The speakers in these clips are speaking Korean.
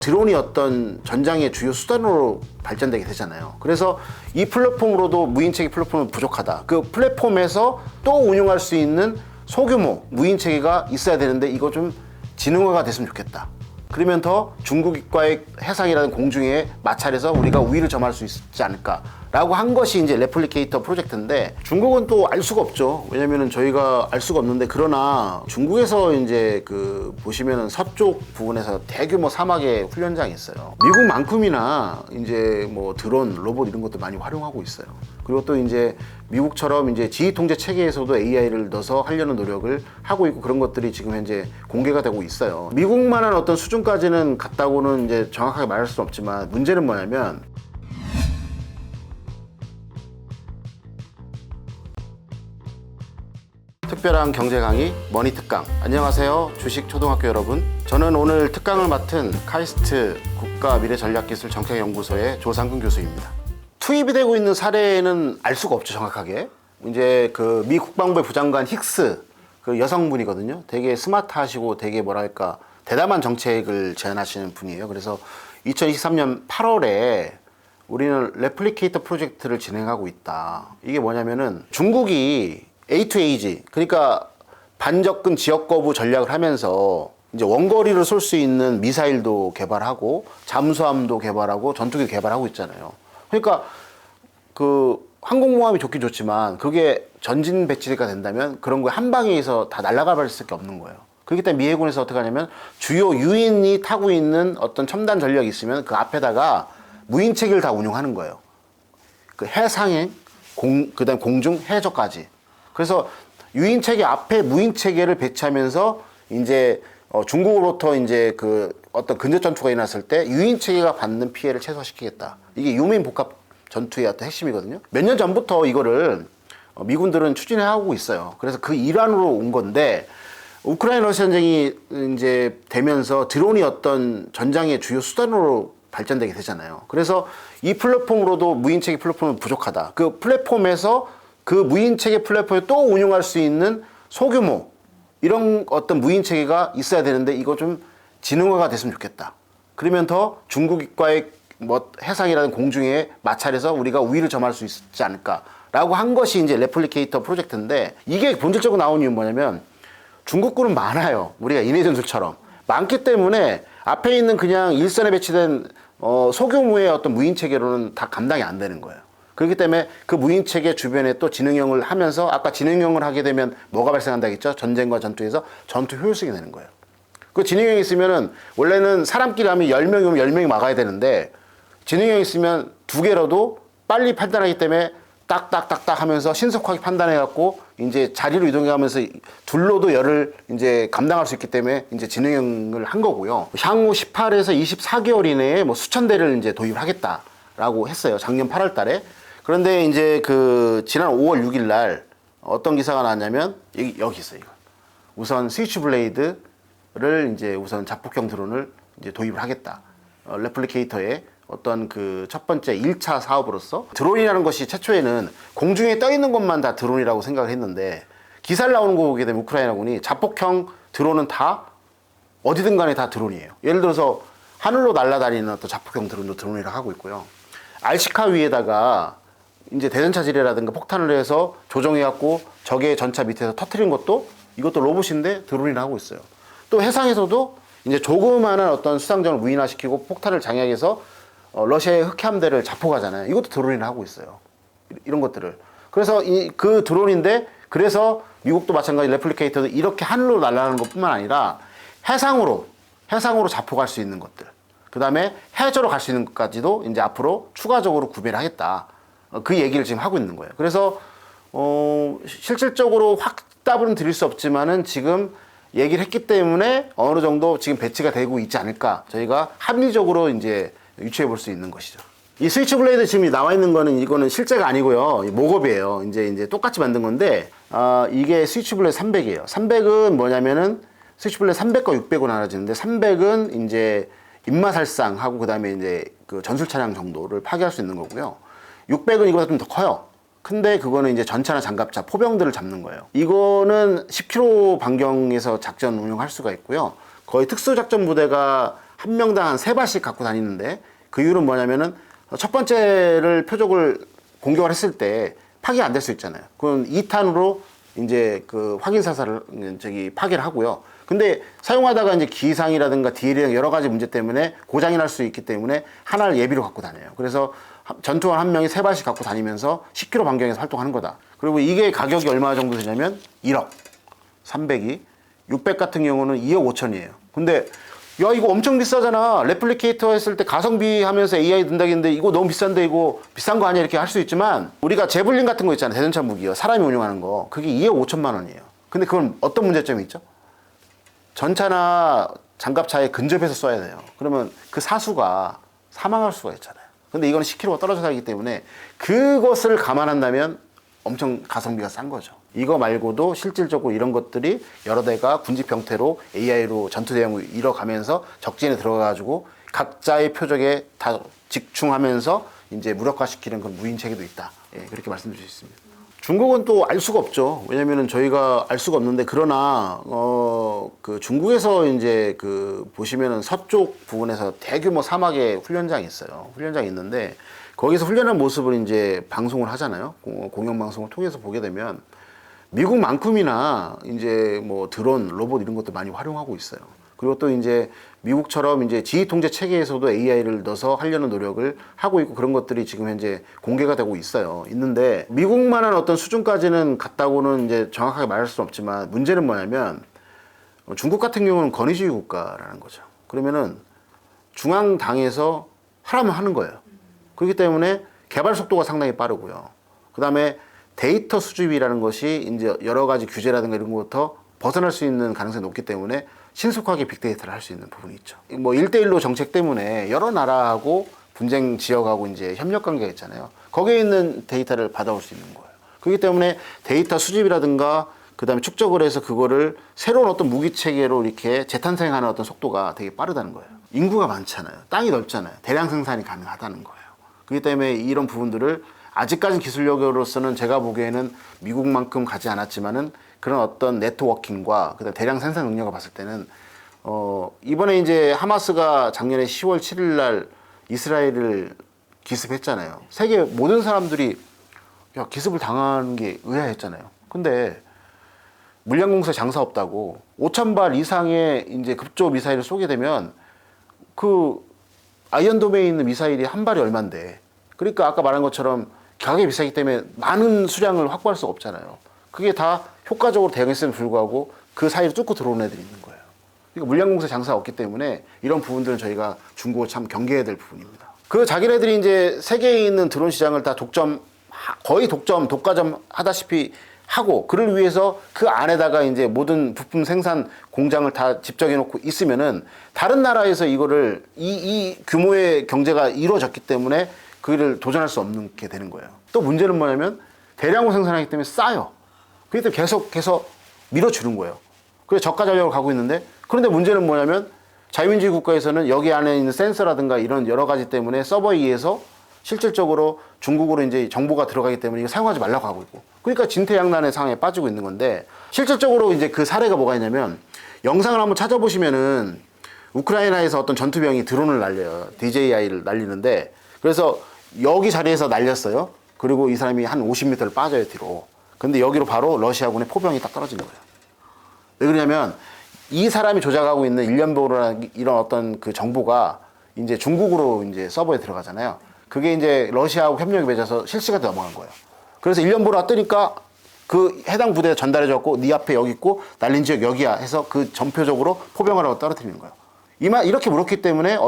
드론이 어떤 전장의 주요 수단으로 발전되게 되잖아요. 그래서 이 플랫폼으로도 무인체계 플랫폼은 부족하다. 그 플랫폼에서 또 운용할 수 있는 소규모 무인체계가 있어야 되는데 이거 좀 지능화가 됐으면 좋겠다. 그러면 더 중국과의 해상이라는 공중에 마찰해서 우리가 우위를 점할 수 있지 않을까 라고 한 것이 이제 레플리케이터 프로젝트인데, 중국은 또 알 수가 없죠. 왜냐면은 저희가 알 수가 없는데, 그러나 중국에서 이제 그 보시면은 서쪽 부분에서 대규모 사막의 훈련장이 있어요. 미국만큼이나 이제 뭐 드론, 로봇 이런 것도 많이 활용하고 있어요. 그리고 또 이제 미국처럼 이제 지휘 통제 체계에서도 AI를 넣어서 하려는 노력을 하고 있고, 그런 것들이 지금 현재 공개가 되고 있어요. 미국만한 어떤 수준까지는 갔다고는 이제 정확하게 말할 수는 없지만, 문제는 뭐냐면 특별한 경제 강의 머니 특강. 안녕하세요, 주식 초등학교 여러분. 저는 오늘 특강을 맡은 카이스트 국가미래전략기술 정책연구소의 조상근 교수입니다. 투입이 되고 있는 사례는 알 수가 없죠, 정확하게. 이제 그 미 국방부의 부장관 힉스, 그 여성분이거든요. 되게 스마트하시고 되게 뭐랄까 대담한 정책을 제안하시는 분이에요. 그래서 2023년 8월에 우리는 레플리케이터 프로젝트를 진행하고 있다. 이게 뭐냐면은 중국이 A2A지, 그러니까 반접근 지역 거부 전략을 하면서 이제 원거리로 쏠 수 있는 미사일도 개발하고 잠수함도 개발하고 전투기 개발하고 있잖아요. 그러니까 그 항공모함이 좋긴 좋지만 그게 전진 배치가 된다면 그런 거에 한 방에서 다 날아가 버릴 수밖에 없는 거예요. 그렇기 때문에 미 해군에서 어떻게 하냐면 주요 유인이 타고 있는 어떤 첨단 전력이 있으면 그 앞에다가 무인 체계를 다 운용하는 거예요. 그 해상행, 그다음 공중, 해저까지. 그래서 유인 체계 앞에 무인 체계를 배치하면서 이제 중국으로부터 이제 그 어떤 근접 전투가 일어났을 때 유인 체계가 받는 피해를 최소화시키겠다. 이게 유민 복합 전투의 어떤 핵심이거든요. 몇 년 전부터 이거를 미군들은 추진해 하고 있어요. 그래서 그 일환으로 온 건데, 우크라이나 러시아 전쟁이 이제 되면서 드론이 어떤 전장의 주요 수단으로 발전되게 되잖아요. 그래서 이 플랫폼으로도 무인체계 플랫폼은 부족하다. 그 플랫폼에서 그 무인체계 플랫폼에 또 운용할 수 있는 소규모 이런 어떤 무인체계가 있어야 되는데 이거 좀 지능화가 됐으면 좋겠다. 그러면 더 중국과의 뭐 해상이라는 공중에 마찰해서 우리가 우위를 점할 수 있지 않을까 라고 한 것이 이제 레플리케이터 프로젝트인데, 이게 본질적으로 나온 이유는 뭐냐면 중국군은 많아요. 우리가 인해전술처럼 많기 때문에 앞에 있는 그냥 일선에 배치된 소규모의 어떤 무인체계로는 다 감당이 안 되는 거예요. 그렇기 때문에 그 무인체계 주변에 또 지능형을 하면서, 아까 지능형을 하게 되면 뭐가 발생한다 했죠? 전쟁과 전투에서 전투 효율성이 되는 거예요. 그 지능형이 있으면은 원래는 사람끼리 하면 10명이 오면 10명이 막아야 되는데, 지능형이 있으면 두 개라도 빨리 판단하기 때문에 딱딱딱딱 하면서 신속하게 판단해갖고 이제 자리로 이동해가면서 둘로도 열을 이제 감당할 수 있기 때문에 이제 지능형을 한 거고요. 향후 18에서 24개월 이내에 뭐 수천 대를 이제 도입하겠다라고 했어요. 작년 8월 달에. 그런데 이제 그 지난 5월 6일 날 어떤 기사가 나왔냐면 여기 있어요. 이거. 우선 스위치블레이드를 이제 우선 자폭형 드론을 이제 도입을 하겠다. 레플리케이터의 어떤 그 첫 번째 1차 사업으로서, 드론이라는 것이 최초에는 공중에 떠 있는 것만 다 드론이라고 생각을 했는데, 기사를 나오는 거 보게 되면 우크라이나군이 자폭형 드론은 다 어디든 간에 다 드론이에요. 예를 들어서 하늘로 날아다니는 어떤 자폭형 드론도 드론이라고 하고 있고요. 알시카 위에다가 이제 대전차지뢰라든가 폭탄을 해서 조정해갖고 적의 전차 밑에서 터트린 것도, 이것도 로봇인데 드론이라고 하고 있어요. 또 해상에서도 이제 조그마한 어떤 수상정을 무인화시키고 폭탄을 장약해서 러시아의 흑해함대를 자폭하잖아요. 이것도 드론이라고 하고 있어요. 이런 것들을. 그래서 그 드론인데, 그래서 미국도 마찬가지 레플리케이터도 이렇게 하늘로 날아가는 것뿐만 아니라 해상으로 자폭할 수 있는 것들, 그 다음에 해저로 갈 수 있는 것까지도 이제 앞으로 추가적으로 구매를 하겠다. 그 얘기를 지금 하고 있는 거예요. 그래서 실질적으로 확답은 드릴 수 없지만은 지금 얘기를 했기 때문에 어느 정도 지금 배치가 되고 있지 않을까, 저희가 합리적으로 이제 유추해 볼 수 있는 것이죠. 이 스위치블레이드 지금 나와 있는 거는, 이거는 실제가 아니고요. 모겁이에요. 이제 똑같이 만든 건데, 이게 스위치블레이드 300이에요. 300은 뭐냐면은 스위치블레이드 300과 600으로 나눠지는데, 300은 이제 인마살상하고 그 다음에 이제 그 전술 차량 정도를 파괴할 수 있는 거고요. 600은 이거보다 좀 더 커요. 근데 그거는 이제 전차나 장갑차, 포병들을 잡는 거예요. 이거는 10km 반경에서 작전 운영할 수가 있고요. 거의 특수작전 부대가 한 명당 한 3발씩 갖고 다니는데 그 이유는 뭐냐면은 첫 번째를 표적을 공격을 했을 때 파괴가 안 될 수 있잖아요. 그럼 2탄으로 이제 그 확인 사살을 파괴를 하고요. 근데 사용하다가 이제 기상이라든가 딜이랑 여러 가지 문제 때문에 고장이 날 수 있기 때문에 하나를 예비로 갖고 다녀요. 그래서 전투원 한 명이 3발씩 갖고 다니면서 10km 반경에서 활동하는 거다. 그리고 이게 가격이 얼마 정도 되냐면 1억 300이 600 같은 경우는 2억 5천이에요. 근데 야 이거 엄청 비싸잖아. 레플리케이터 했을 때 가성비 하면서 AI 든다겠는데 이거 너무 비싼데 이거 비싼 거 아니야 이렇게 할 수 있지만 우리가 제블린 같은 거 있잖아요. 대전차 무기요. 사람이 운용하는 거. 그게 2억 5천만 원이에요. 근데 그건 어떤 문제점이 있죠? 전차나 장갑차에 근접해서 쏴야 돼요. 그러면 그 사수가 사망할 수가 있잖아요. 근데 이거는 10km가 떨어져 가기 때문에 그것을 감안한다면 엄청 가성비가 싼 거죠. 이거 말고도 실질적으로 이런 것들이 여러 대가 군집 형태로 AI로 전투 대응을 이뤄가면서 적진에 들어가가지고 각자의 표적에 다 집중하면서 이제 무력화시키는 그런 무인 체계도 있다. 예, 그렇게 말씀드릴 수 있습니다. 중국은 또 알 수가 없죠. 왜냐면은 저희가 알 수가 없는데 그러나 그 중국에서 이제 그 보시면은 서쪽 부분에서 대규모 사막의 훈련장이 있어요. 훈련장이 있는데 거기서 훈련한 모습을 이제 방송을 하잖아요. 공영 방송을 통해서 보게 되면 미국만큼이나 이제 뭐 드론, 로봇 이런 것도 많이 활용하고 있어요. 그리고 또 이제 미국처럼 이제 지휘 통제 체계에서도 AI를 넣어서 하려는 노력을 하고 있고 그런 것들이 지금 현재 공개가 되고 있어요. 있는데 미국만한 어떤 수준까지는 갔다고는 이제 정확하게 말할 수는 없지만 문제는 뭐냐면 중국 같은 경우는 권위주의 국가라는 거죠. 그러면은 중앙당에서 하라면 하는 거예요. 그렇기 때문에 개발 속도가 상당히 빠르고요. 그 다음에 데이터 수집이라는 것이 이제 여러 가지 규제라든가 이런 것부터 벗어날 수 있는 가능성이 높기 때문에 신속하게 빅데이터를 할 수 있는 부분이 있죠. 뭐 1대1로 정책 때문에 여러 나라하고 분쟁 지역하고 이제 협력 관계가 있잖아요. 거기에 있는 데이터를 받아올 수 있는 거예요. 그렇기 때문에 데이터 수집이라든가 그 다음에 축적을 해서 그거를 새로운 어떤 무기 체계로 이렇게 재탄생하는 어떤 속도가 되게 빠르다는 거예요. 인구가 많잖아요. 땅이 넓잖아요. 대량 생산이 가능하다는 거예요. 그렇기 때문에 이런 부분들을 아직까지 기술력으로서는 제가 보기에는 미국만큼 가지 않았지만은 그런 어떤 네트워킹과 그다음 대량 생산 능력을 봤을 때는 이번에 이제 하마스가 작년에 10월 7일 날 이스라엘을 기습했잖아요. 세계 모든 사람들이 야, 기습을 당하는 게 의아했잖아요. 근데 물량공사 장사 없다고 5,000발 이상의 이제 급조 미사일을 쏘게 되면 그 아이언돔에 있는 미사일이 한 발이 얼만데 그러니까 아까 말한 것처럼 가격이 비싸기 때문에 많은 수량을 확보할 수가 없잖아요. 그게 다 효과적으로 대응했음에도 불구하고 그 사이를 뚫고 들어오는 애들이 있는 거예요. 그러니까 물량공사 장사가 없기 때문에 이런 부분들은 저희가 중국을 참 경계해야 될 부분입니다. 그 자기네들이 이제 세계에 있는 드론 시장을 다 거의 독과점 하다시피 하고 그를 위해서 그 안에다가 이제 모든 부품 생산 공장을 다 집적해 놓고 있으면은 다른 나라에서 이거를 이 규모의 경제가 이루어졌기 때문에 그를 도전할 수 없는 게 되는 거예요. 또 문제는 뭐냐면 대량으로 생산하기 때문에 싸요. 그렇기 때문에 계속해서 밀어주는 거예요. 그래서 저가 전략으로 가고 있는데 그런데 문제는 뭐냐면 자유민주주의 국가에서는 여기 안에 있는 센서라든가 이런 여러 가지 때문에 서버에 의해서 실질적으로 중국으로 이제 정보가 들어가기 때문에 이거 사용하지 말라고 하고 있고 그러니까 진퇴양난의 상황에 빠지고 있는 건데 실질적으로 이제 그 사례가 뭐가 있냐면 영상을 한번 찾아보시면은 우크라이나에서 어떤 전투병이 드론을 날려요. DJI를 날리는데 그래서 여기 자리에서 날렸어요. 그리고 이 사람이 한 50m를 빠져요 뒤로. 근데 여기로 바로 러시아군의 포병이 딱 떨어진 거예요. 왜 그러냐면 이 사람이 조작하고 있는 일련보로나 이런 어떤 그 정보가 이제 중국으로 이제 서버에 들어가잖아요. 그게 이제 러시아하고 협력이 맺어서 실시간으로 넘어간 거예요. 그래서 일련보로가 뜨니까 그 해당 부대에 전달해줬고 네 앞에 여기 있고 날린 지역 여기야 해서 그 전표적으로 포병을 하고 떨어뜨리는 거예요. 이렇게 물었기 때문에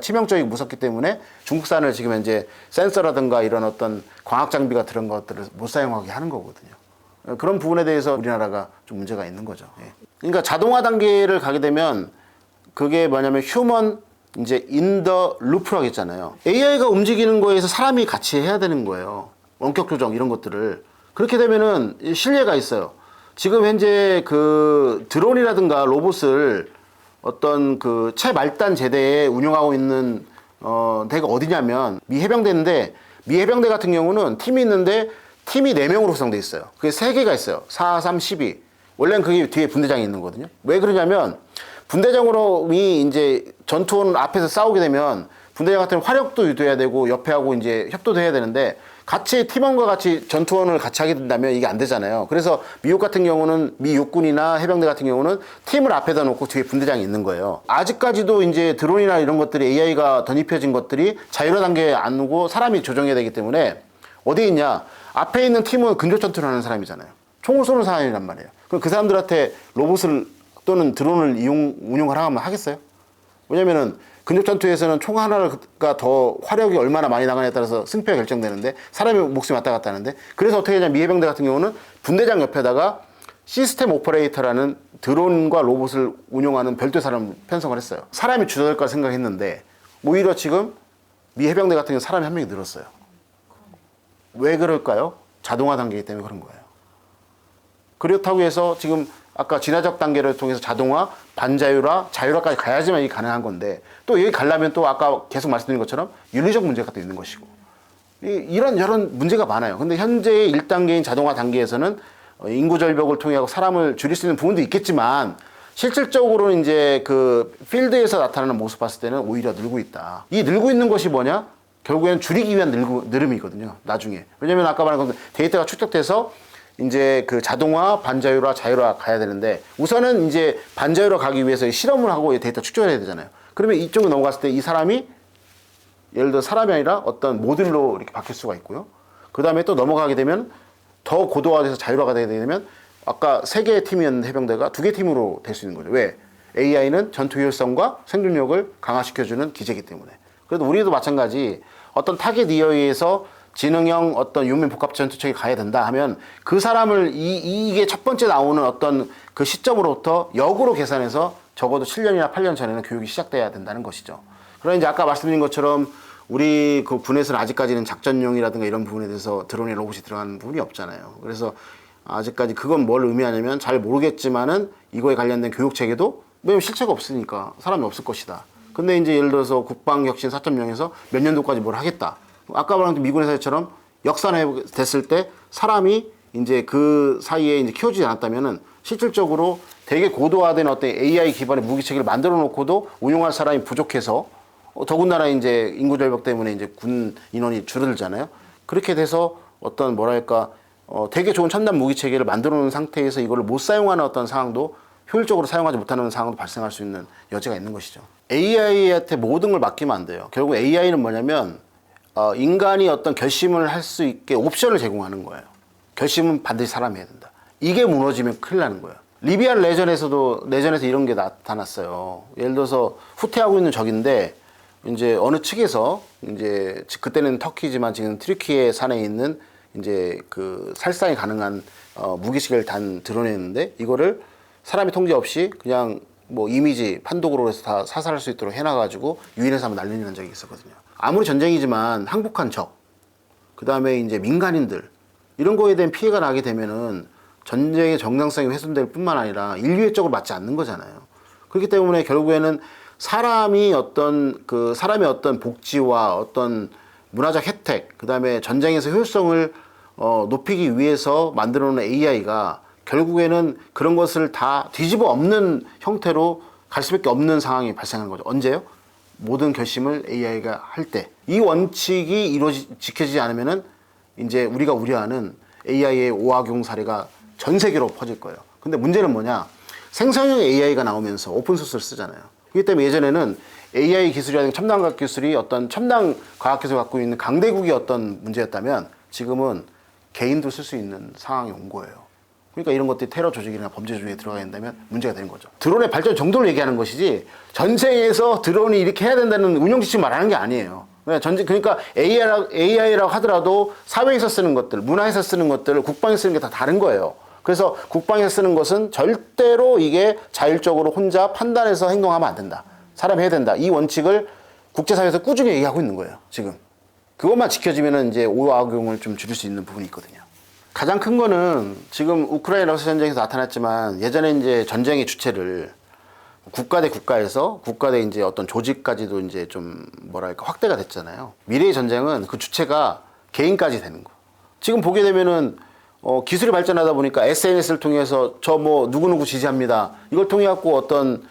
치명적이고 무섭기 때문에 중국산을 지금 현재 센서라든가 이런 어떤 광학 장비가 들은 것들을 못 사용하게 하는 거거든요. 그런 부분에 대해서 우리나라가 좀 문제가 있는 거죠. 예. 그러니까 자동화 단계를 가게 되면 그게 뭐냐면 휴먼 이제 인더 루프라고 했잖아요. AI가 움직이는 거에서 사람이 같이 해야 되는 거예요. 원격 조정 이런 것들을. 그렇게 되면은 신뢰가 있어요. 지금 현재 그 드론이라든가 로봇을 어떤 그 최말단 제대에 운영하고 있는 데가 어디냐면 미 해병대인데 미 해병대 같은 경우는 팀이 있는데 팀이 4명으로 구성되어 있어요. 그게 3개가 있어요. 4, 3, 12. 원래는 그게 뒤에 분대장이 있는 거거든요. 왜 그러냐면 분대장으로 이제 전투원 앞에서 싸우게 되면 분대장 같은 화력도 유도해야 되고 옆에 하고 이제 협조도 해야 되는데 같이 팀원과 같이 전투원을 같이 하게 된다면 이게 안 되잖아요. 그래서 미국 같은 경우는 미 육군이나 해병대 같은 경우는 팀을 앞에다 놓고 뒤에 분대장이 있는 거예요. 아직까지도 이제 드론이나 이런 것들이 AI가 덧입혀진 것들이 자율화 단계에 안 오고 사람이 조정해야 되기 때문에 어디 있냐? 앞에 있는 팀은 근접 전투를 하는 사람이잖아요. 총을 쏘는 사람이란 말이에요. 그럼 그 사람들한테 로봇을 또는 드론을 운용을 하면 하겠어요? 왜냐면은 근접 전투에서는 총 하나가 더 화력이 얼마나 많이 나가냐에 따라서 승패가 결정되는데 사람의 목숨이 왔다 갔다 하는데 그래서 어떻게 하냐 미 해병대 같은 경우는 분대장 옆에다가 시스템 오퍼레이터라는 드론과 로봇을 운용하는 별도의 사람을 편성을 했어요. 사람이 주도할 까 생각했는데 오히려 지금 미 해병대 같은 경우는 사람이 한 명이 늘었어요. 왜 그럴까요? 자동화 단계이기 때문에 그런 거예요. 그렇다고 해서 지금 아까 진화적 단계를 통해서 자동화, 반자율화, 자율화까지 가야지만 이게 가능한 건데 또 여기 가려면 또 아까 계속 말씀드린 것처럼 윤리적 문제가 또 있는 것이고 이런 여러 문제가 많아요. 근데 현재의 1단계인 자동화 단계에서는 인구 절벽을 통해 사람을 줄일 수 있는 부분도 있겠지만 실질적으로는 이제 그 필드에서 나타나는 모습 봤을 때는 오히려 늘고 있다. 이 늘고 있는 것이 뭐냐? 결국에는 줄이기 위한 늘음이거든요. 나중에. 왜냐면 아까 말한 건 데이터가 축적돼서 이제 그 자동화, 반자율화, 자율화 가야 되는데 우선은 이제 반자율화 가기 위해서 실험을 하고 데이터 축적을 해야 되잖아요. 그러면 이쪽으로 넘어갔을 때 이 사람이 예를 들어 사람이 아니라 어떤 모듈로 이렇게 바뀔 수가 있고요. 그 다음에 또 넘어가게 되면 더 고도화돼서 자율화가 되게 되면 아까 3개의 팀이었는데 해병대가 2개 팀으로 될 수 있는 거죠. 왜? AI는 전투 효율성과 생존력을 강화시켜주는 기제이기 때문에. 그래도 우리도 마찬가지 어떤 타겟 이어에서 지능형 어떤 유민 복합 전투책이 가야 된다 하면 그 사람을 이게 첫 번째 나오는 어떤 그 시점으로부터 역으로 계산해서 적어도 7년이나 8년 전에는 교육이 시작돼야 된다는 것이죠. 그러나 이제 아까 말씀드린 것처럼 우리 그 군에서는 아직까지는 작전용이라든가 이런 부분에 대해서 드론에 로봇이 들어가는 부분이 없잖아요. 그래서 아직까지 그건 뭘 의미하냐면 잘 모르겠지만은 이거에 관련된 교육 체계도 왜냐면 실체가 없으니까 사람이 없을 것이다. 근데 이제 예를 들어서 국방혁신 4.0에서 몇 년도까지 뭘 하겠다. 아까 말한 미군의 사례처럼 역산해 됐을 때 사람이 이제 그 사이에 이제 키워지지 않았다면은 실질적으로 되게 고도화된 어떤 AI 기반의 무기 체계를 만들어 놓고도 운용할 사람이 부족해서 더군다나 이제 인구 절벽 때문에 이제 군 인원이 줄어들잖아요. 그렇게 돼서 어떤 뭐랄까 되게 좋은 첨단 무기 체계를 만들어 놓은 상태에서 이걸 못 사용하는 어떤 상황도 효율적으로 사용하지 못하는 상황도 발생할 수 있는 여지가 있는 것이죠. AI한테 모든 걸 맡기면 안 돼요. 결국 AI는 뭐냐면 인간이 어떤 결심을 할 수 있게 옵션을 제공하는 거예요. 결심은 반드시 사람이 해야 된다. 이게 무너지면 큰일 나는 거예요. 리비안 내전에서 이런 게 나타났어요. 예를 들어서 후퇴하고 있는 적인데 이제 어느 측에서 이제 그때는 터키지만 지금 트리키에 산에 있는 이제 그 살상이 가능한 무기식을 단 드러냈는데 이거를 사람이 통제 없이 그냥 뭐 이미지 판독으로 해서 다 사살할 수 있도록 해놔가지고 유인해서 한번 날리는 적이 있었거든요. 아무리 전쟁이지만 항복한 적, 그 다음에 이제 민간인들 이런 거에 대한 피해가 나게 되면은 전쟁의 정당성이 훼손될 뿐만 아니라 인류의 쪽으로 맞지 않는 거잖아요. 그렇기 때문에 결국에는 사람의 어떤 복지와 어떤 문화적 혜택, 그 다음에 전쟁에서 효율성을 높이기 위해서 만들어 놓은 AI가 결국에는 그런 것을 다 뒤집어 엎는 형태로 갈 수밖에 없는 상황이 발생하는 거죠. 언제요? 모든 결심을 AI가 할 때. 이 원칙이 지켜지지 않으면은 이제 우리가 우려하는 AI의 오악용 사례가 전 세계로 퍼질 거예요. 근데 문제는 뭐냐? 생성형 AI가 나오면서 오픈소스를 쓰잖아요. 그렇기 때문에 예전에는 AI 기술이라든가 첨단 과학 기술이 어떤 첨단 과학 기술을 갖고 있는 강대국의 어떤 문제였다면 지금은 개인도 쓸 수 있는 상황이 온 거예요. 그러니까 이런 것들이 테러 조직이나 범죄 조직에 들어가 된다면 문제가 되는 거죠. 드론의 발전 정도를 얘기하는 것이지 전쟁에서 드론이 이렇게 해야 된다는 운영 지침 말하는 게 아니에요. 그러니까 AI라고 하더라도 사회에서 쓰는 것들, 문화에서 쓰는 것들, 국방에서 쓰는 게 다 다른 거예요. 그래서 국방에서 쓰는 것은 절대로 이게 자율적으로 혼자 판단해서 행동하면 안 된다. 사람이 해야 된다. 이 원칙을 국제사회에서 꾸준히 얘기하고 있는 거예요. 지금. 그것만 지켜지면 이제 오악용을 좀 줄일 수 있는 부분이 있거든요. 가장 큰 거는 지금 우크라이나 러시아 전쟁에서 나타났지만 예전에 이제 전쟁의 주체를 국가 대 국가에서 국가 대 이제 어떤 조직까지도 이제 좀 뭐랄까 확대가 됐잖아요. 미래의 전쟁은 그 주체가 개인까지 되는 거. 지금 보게 되면은 기술이 발전하다 보니까 SNS를 통해서 저 뭐 누구누구 지지합니다. 이걸 통해 갖고 어떤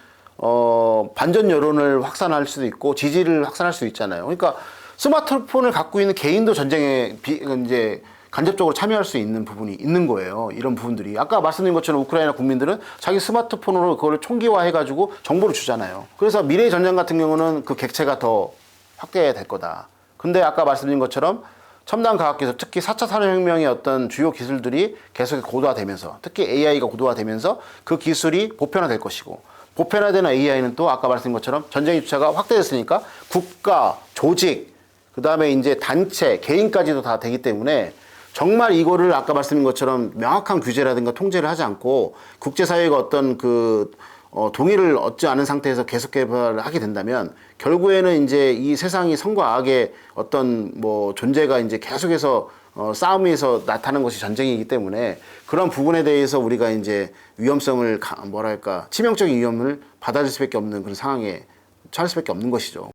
반전 여론을 확산할 수도 있고 지지를 확산할 수도 있잖아요. 그러니까 스마트폰을 갖고 있는 개인도 전쟁에 이제 간접적으로 참여할 수 있는 부분이 있는 거예요. 이런 부분들이. 아까 말씀드린 것처럼 우크라이나 국민들은 자기 스마트폰으로 그걸 총기화해가지고 정보를 주잖아요. 그래서 미래의 전쟁 같은 경우는 그 객체가 더 확대될 거다. 근데 아까 말씀드린 것처럼 첨단 과학기술, 특히 4차 산업혁명의 어떤 주요 기술들이 계속 고도화되면서, 특히 AI가 고도화되면서 그 기술이 보편화될 것이고, 보편화되는 AI는 또 아까 말씀드린 것처럼 전쟁의 주체가 확대됐으니까 국가, 조직, 그 다음에 이제 단체, 개인까지도 다 되기 때문에 정말 이거를 아까 말씀드린 것처럼 명확한 규제라든가 통제를 하지 않고 국제사회가 어떤 동의를 얻지 않은 상태에서 계속 개발을 하게 된다면 결국에는 이제 이 세상이 선과 악의 어떤 존재가 이제 계속해서 싸움에서 나타나는 것이 전쟁이기 때문에 그런 부분에 대해서 우리가 이제 위험성을 치명적인 위험을 받아들일 수밖에 없는 그런 상황에 처할 수밖에 없는 것이죠.